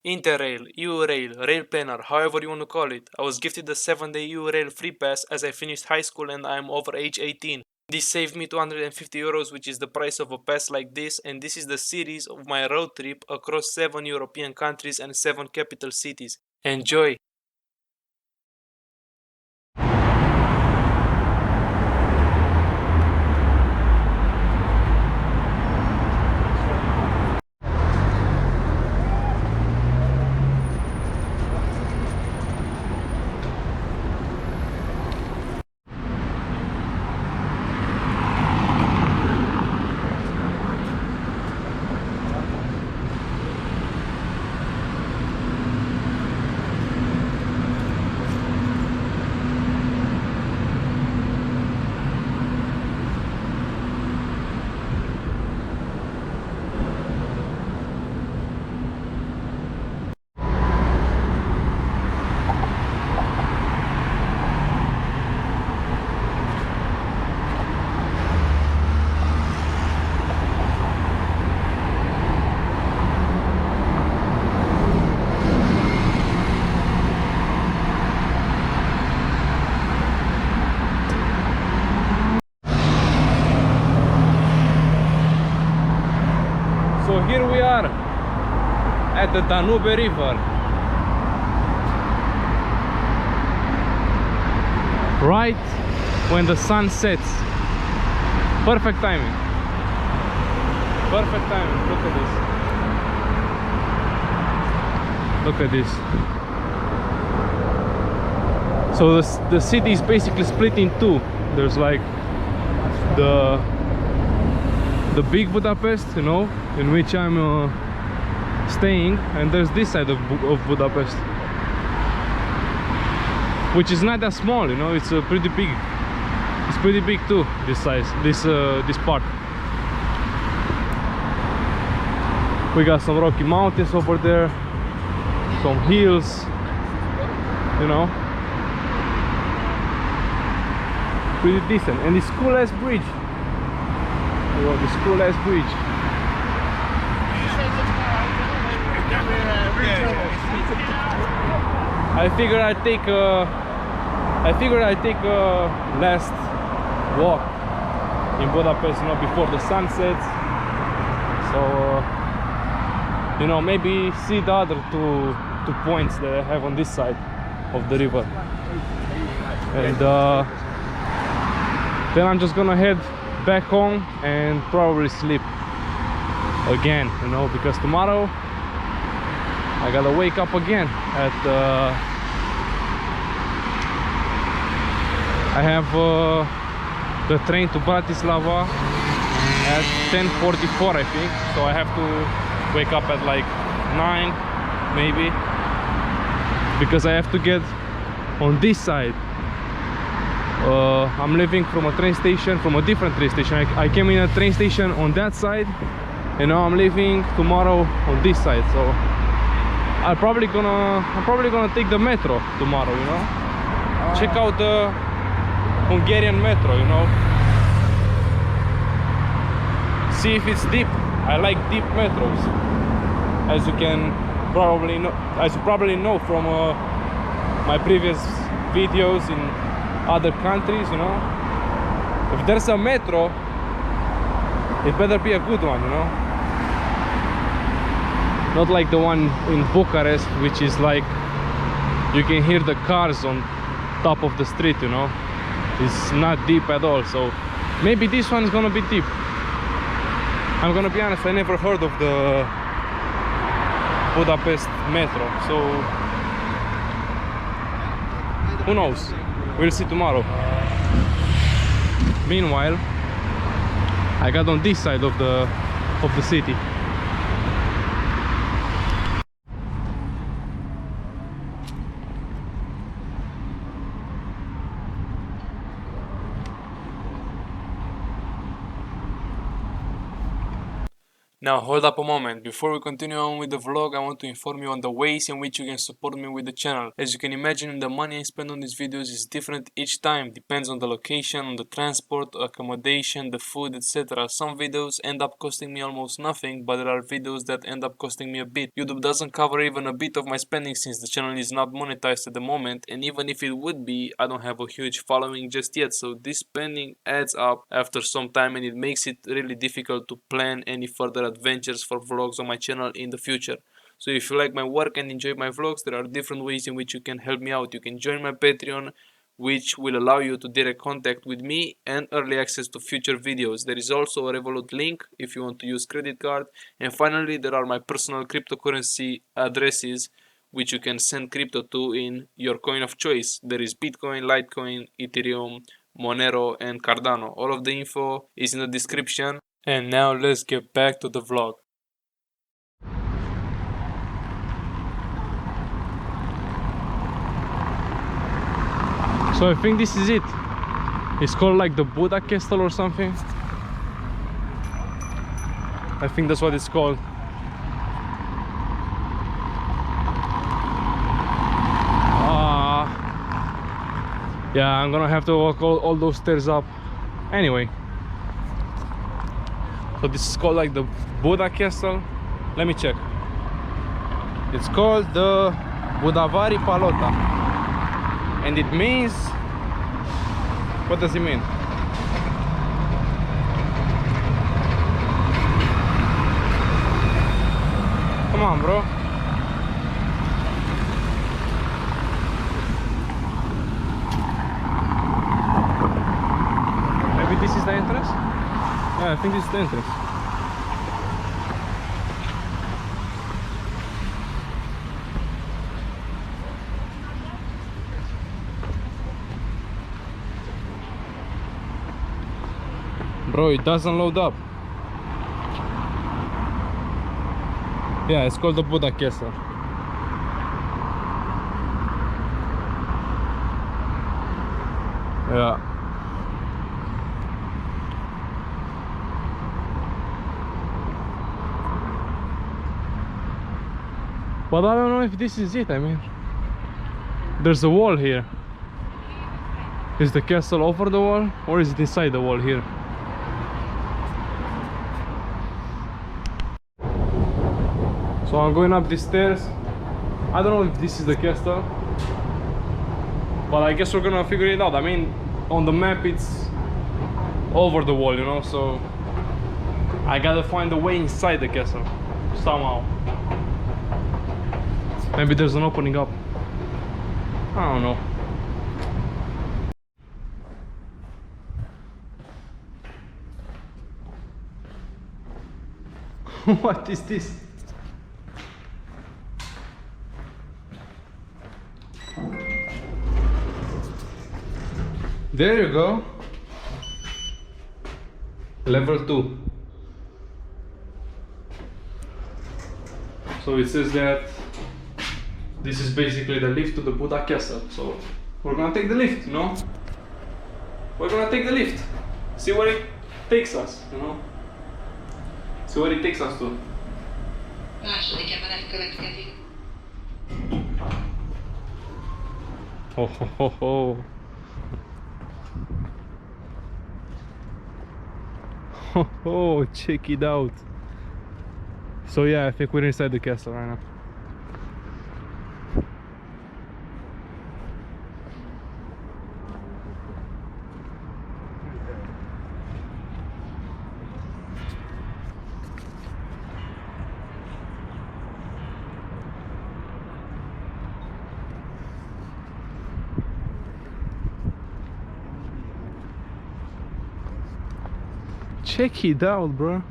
Interrail, EU-Rail, Rail Planner, however you want to call it. I was gifted a 7-day EU-Rail free pass as I finished high school and I am over age 18. This saved me 250 euros, which is the price of a pass like this, and this is the series of my road trip across 7 European countries and 7 capital cities. Enjoy! So here we are at the Danube River. Right when the sun sets. Perfect timing. Perfect timing. Look at this. Look at this. So the city is basically split in two. There's like the big Budapest, you know, in which I'm staying, and there's this side of Budapest, which is not that small, you know. It's pretty big. It's pretty big too. This size, this part. We got some rocky mountains over there, some hills, you know. Pretty decent, and this cool ass bridge. Oh, this cool ass bridge. I figured I'd take a last walk in Budapest, you know, before the sun sets. So you know, maybe see the other two points that I have on this side of the river, and then I'm just gonna head back home and probably sleep again, you know, because tomorrow I gotta wake up again at I have the train to Bratislava at 10:44, I think, so I have to wake up at like 9 maybe, because I have to get on this side. I'm leaving from a train station, from a different train station. I came in a train station on that side, and now I'm leaving tomorrow on this side. So I'm probably gonna take the metro tomorrow, you know. Check out the Hungarian metro, you know. See if it's deep. I like deep metros, as you probably know from my previous videos in other countries, you know. If there's a metro, it better be a good one, you know. Not like the one in Bucharest, which is like you can hear the cars on top of the street, you know. It's not deep at all, so maybe this one is gonna be deep. I'm gonna be honest, I never heard of the Budapest metro, so who knows? We'll see tomorrow. Meanwhile, I got on this side of the city. Now hold up a moment, before we continue on with the vlog, I want to inform you on the ways in which you can support me with the channel. As you can imagine, the money I spend on these videos is different each time, depends on the location, on the transport, accommodation, the food, etc. Some videos end up costing me almost nothing, but there are videos that end up costing me a bit. YouTube doesn't cover even a bit of my spending since the channel is not monetized at the moment, and even if it would be, I don't have a huge following just yet, so this spending adds up after some time and it makes it really difficult to plan any further adventures for vlogs on my channel in the future. So if you like my work and enjoy my vlogs, there are different ways in which you can help me out. You can join my Patreon, which will allow you to direct contact with me and early access to future videos. There is also a Revolut link if you want to use credit card. And finally, there are my personal cryptocurrency addresses which you can send crypto to in your coin of choice. There is Bitcoin, Litecoin, Ethereum, Monero and Cardano. All of the info is in the description. And now let's get back to the vlog. So I think this is it. It's called like the Buda castle or something. I think that's what it's called. Yeah, I'm gonna have to walk all those stairs up. Anyway. So this is called like the Buda castle. Let me check. It's called the Budavari Palota. And it means... What does it mean? Come on, bro. Maybe this is the entrance? Yeah, I think this is the entrance. Bro, it doesn't load up. Yeah, it's called the Buda castle. Yeah. But I don't know if this is it. I mean, there's a wall here. Is the castle over the wall or is it inside the wall here? So I'm going up these stairs. I don't know if this is the castle, but I guess we're gonna figure it out. I mean, on the map it's over the wall, you know, so I gotta find a way inside the castle somehow. Maybe there's an opening up. I don't know. What is this? There you go. Level 2. So it says that this is basically the lift to the Buda castle. So we're gonna take the lift, you know? We're gonna take the lift. See where it takes us, you know? See where it takes us to. Második emelet következik. Ho ho ho ho. Oh, check it out. So yeah, I think we're inside the castle right now. Check it out, bro.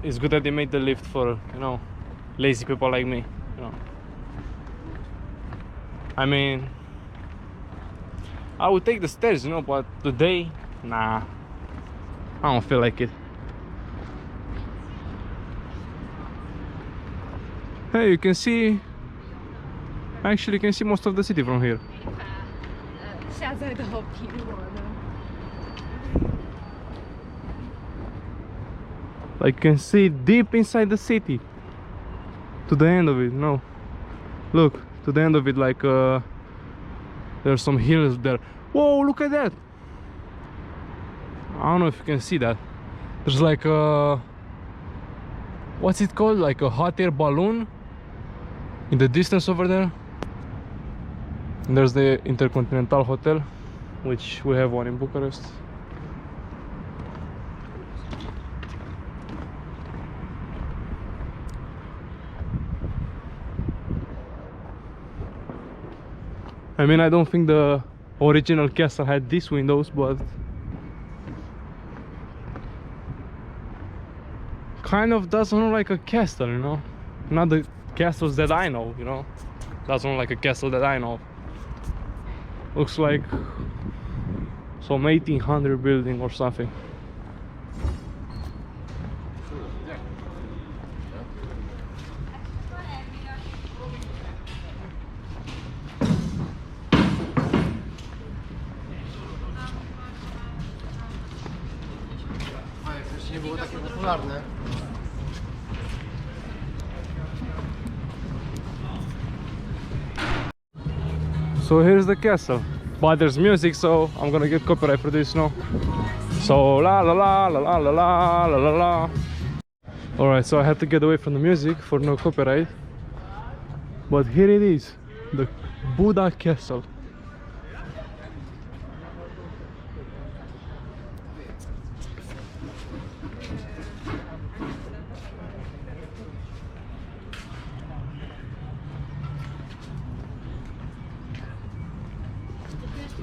It's good that they made the lift for, you know, lazy people like me, you know. I mean, I would take the stairs, you know, but today, nah. I don't feel like it. Hey, you can see. Actually, you can see most of the city from here. 下载的好苹果呢。 Like you can see deep inside the city. To the end of it, no. Look, to the end of it, like there's some hills there. Whoa, look at that! I don't know if you can see that. There's like a, what's it called? Like a hot air balloon in the distance over there. And there's the Intercontinental Hotel, which we have one in Bucharest. I mean, I don't think the original castle had these windows, but kind of doesn't look like a castle, you know? Not the castles that I know, you know? Doesn't look like a castle that I know. Looks like some 1800 building or something. Nie było takie popularne. So here's the castle, but there's music, so I'm gonna get copyright for this, no? So la la la la la la la la la la. All right, so I had to get away from the music for no copyright. But here it is, the Buda castle.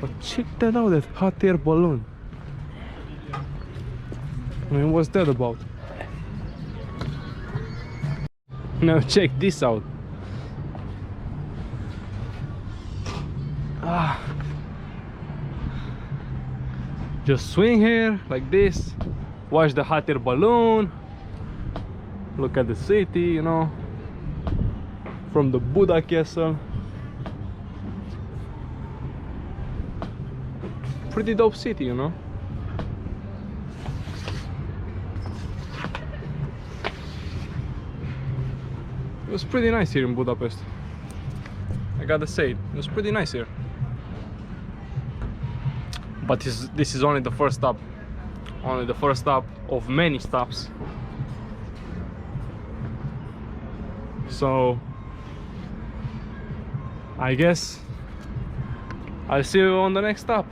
But check that out, that hot air balloon. I mean, what's that about? Now check this out. Just swing here like this, watch the hot air balloon, look at the city, you know, from the Buda castle. Pretty dope city, you know. It was pretty nice here in Budapest. I gotta say, it was pretty nice here. But this is only the first stop. Only the first stop of many stops. So I guess I'll see you on the next stop.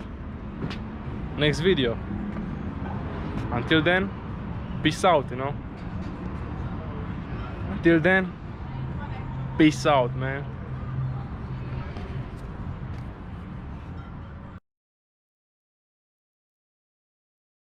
Next video. Until then, peace out, you know. Until then, peace out, man.